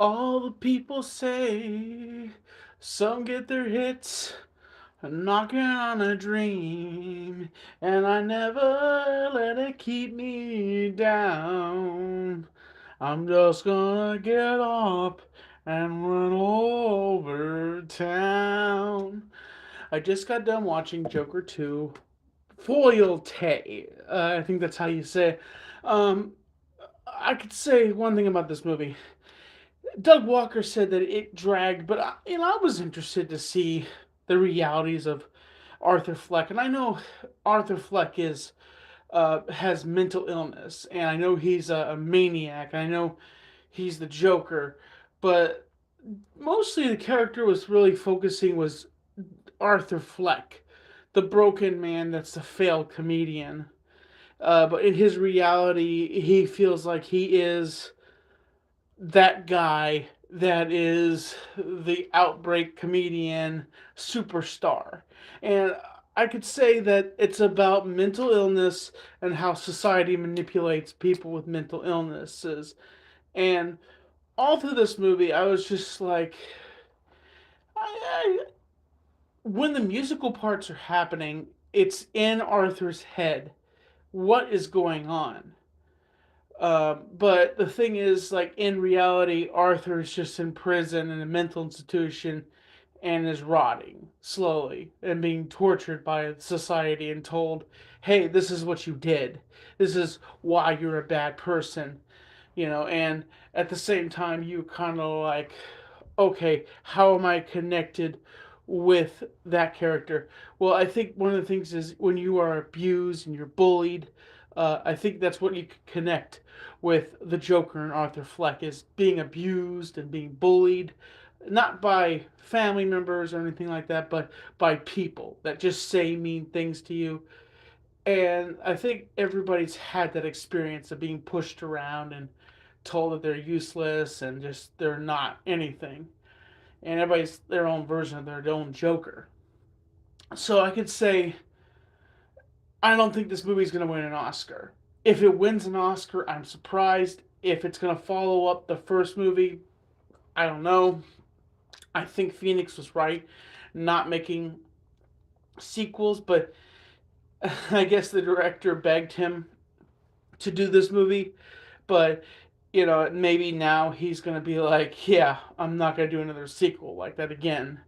All the people say some get their hits knocking on a dream, and I never let it keep me down. I'm just gonna get up and run over town. I just got done watching Joker 2. Folie. I think that's how you say it. Um, I could say one thing about this movie. Doug Walker said that it dragged, but I was interested to see the realities of Arthur Fleck, and I know Arthur Fleck is has mental illness, and I know he's a maniac. I know he's the Joker, but mostly the character was really focusing was Arthur Fleck, the broken man that's the failed comedian. But in his reality, he feels like he is that guy that is the outbreak comedian superstar. And I could say that it's about mental illness and how society manipulates people with mental illnesses. And all through this movie, I was just like, I when the musical parts are happening, it's in Arthur's head. What is going on? But the thing is, like in reality, Arthur is just in prison in a mental institution and is rotting slowly and being tortured by society and told, "Hey, this is what you did. This is why you're a bad person." And at the same time, you kind of like, okay, how am I connected with that character? Well, I think one of the things is when you are abused and you're bullied, I think that's what you can connect with the Joker and Arthur Fleck is being abused and being bullied, not by family members or anything like that, but by people that just say mean things to you. And I think everybody's had that experience of being pushed around and told that they're useless and just they're not anything. And everybody's their own version of their own Joker. So I could say I don't think this movie's going to win an Oscar. If it wins an Oscar, I'm surprised. If it's going to follow up the first movie, I don't know. I think Phoenix was right not making sequels, but I guess the director begged him to do this movie. But, maybe now he's going to be like, yeah, I'm not going to do another sequel like that again.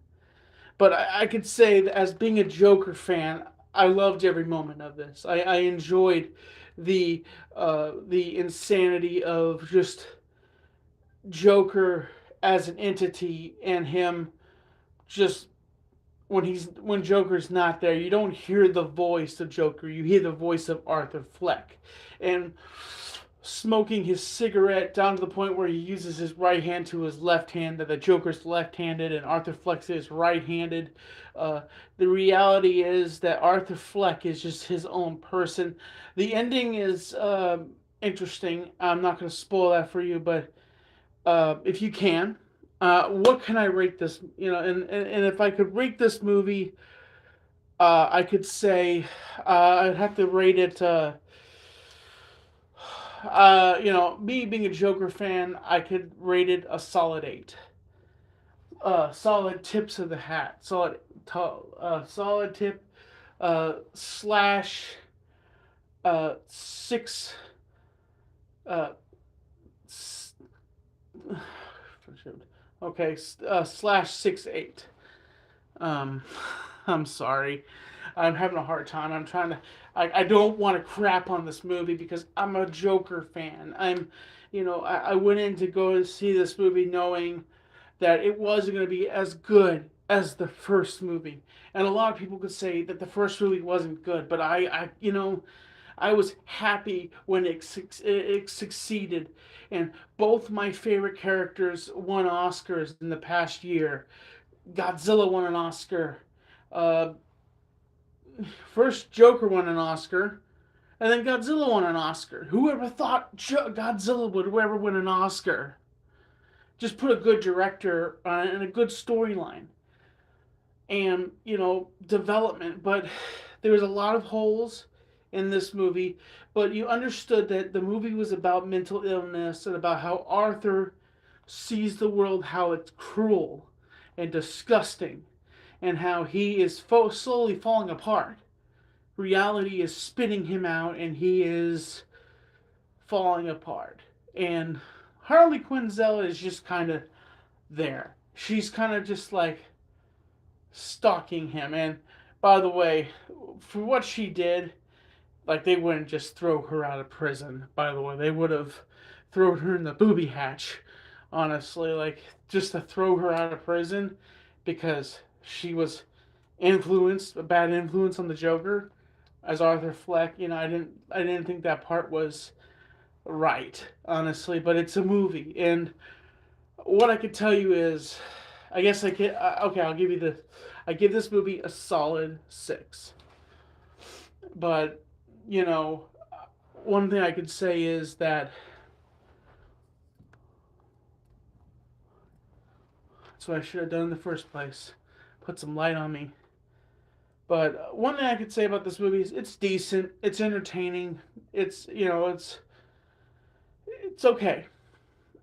But I could say that as being a Joker fan, I loved every moment of this. I enjoyed the insanity of just Joker as an entity and him just when Joker's not there, you don't hear the voice of Joker. You hear the voice of Arthur Fleck, and smoking his cigarette down to the point where he uses his right hand to his left hand, that the Joker's left-handed and Arthur Fleck is right-handed. The reality is that Arthur Fleck is just his own person. The ending is interesting. I'm not going to spoil that for you, but if you can, what can I rate this? And if I could rate this movie, I could say I'd have to rate it. Me being a Joker fan, I could rate it a solid 8. Solid tips of the hat. Solid tip. Slash. 6. Uh, okay. Slash 6 8. Um, I'm sorry. I'm having a hard time. I'm trying to. I don't want to crap on this movie because I'm a Joker fan. I went in to go see this movie knowing that it wasn't going to be as good as the first movie. And a lot of people could say that the first movie wasn't good, but I was happy when it succeeded. And both my favorite characters won Oscars in the past year. Godzilla won an Oscar. Uh, First, Joker won an Oscar, and then Godzilla won an Oscar. Whoever thought Godzilla would ever win an Oscar? Just put a good director on it and a good storyline and development. But there was a lot of holes in this movie. But you understood that the movie was about mental illness and about how Arthur sees the world how it's cruel and disgusting, and how he is slowly falling apart. Reality is spitting him out, and he is falling apart. And Harley Quinzel is just kind of there. She's kind of just like stalking him. And by the way, for what she did, like they wouldn't just throw her out of prison. By the way, they would have thrown her in the booby hatch. Honestly, like just to throw her out of prison because she was influenced, a bad influence on the Joker, as Arthur Fleck. I didn't think that part was right, honestly. But it's a movie, and what I could tell you is, I guess I can. Okay, I'll give you the. I give this movie a solid 6. But you know, one thing I could say is that that's what I should have done in the first place. Put some light on me. But one thing I could say about this movie is it's decent, it's entertaining, it's okay,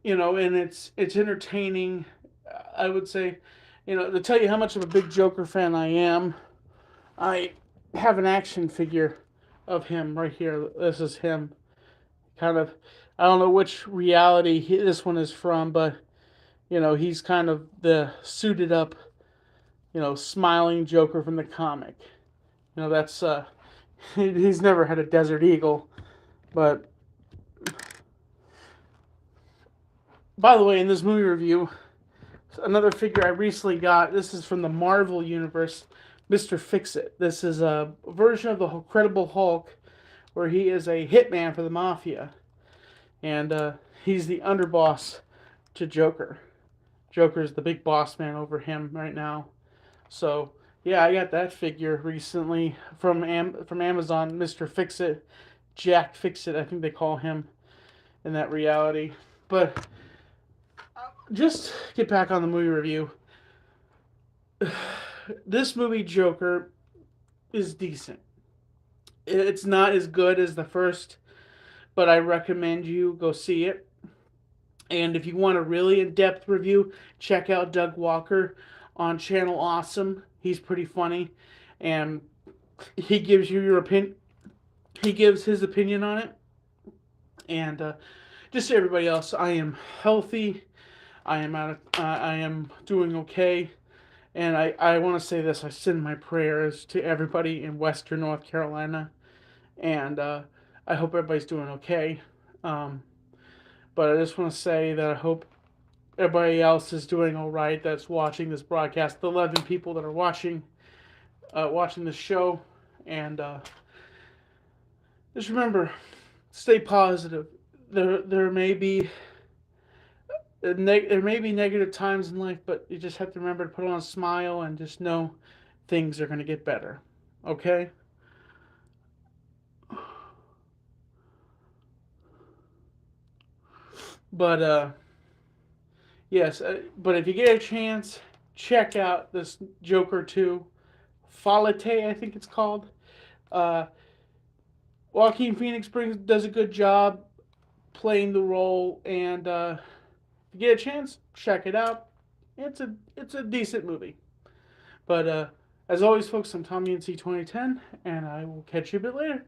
and it's entertaining. I would say, to tell you how much of a big Joker fan I am, I have an action figure of him right here. This is him, kind of. I don't know which reality this one is from, but he's kind of the suited up, smiling Joker from the comic. That's he's never had a Desert Eagle, but by the way, in this movie review, another figure I recently got. This is from the Marvel Universe, Mr. Fix-It. This is a version of the Incredible Hulk, where he is a hitman for the mafia, and he's the underboss to Joker. Joker's the big boss man over him right now. So yeah, I got that figure recently from Amazon. Mr. Fix-It, Jack Fix-It, I think they call him in that reality. But just get back on the movie review. This movie Joker is decent. It's not as good as the first, but I recommend you go see it. And if you want a really in-depth review, check out Doug Walker on Channel Awesome. He's pretty funny, and he gives you your opinion. He gives his opinion on it. And just to everybody else, I am healthy. I am doing okay. And I want to say this. I send my prayers to everybody in Western North Carolina. And I hope everybody's doing okay. But I just want to say that I hope everybody else is doing all right that's watching this broadcast. The 11 people that are watching this show. And just remember, stay positive. There may be negative times in life, but you just have to remember to put on a smile and just know things are going to get better. Okay? But yes, but if you get a chance, check out this Joker 2, Folie, I think it's called. Uh, Joaquin Phoenix does a good job playing the role, and if you get a chance, check it out. It's a decent movie. But as always, folks, I'm Tommy NC 2010, and I will catch you a bit later.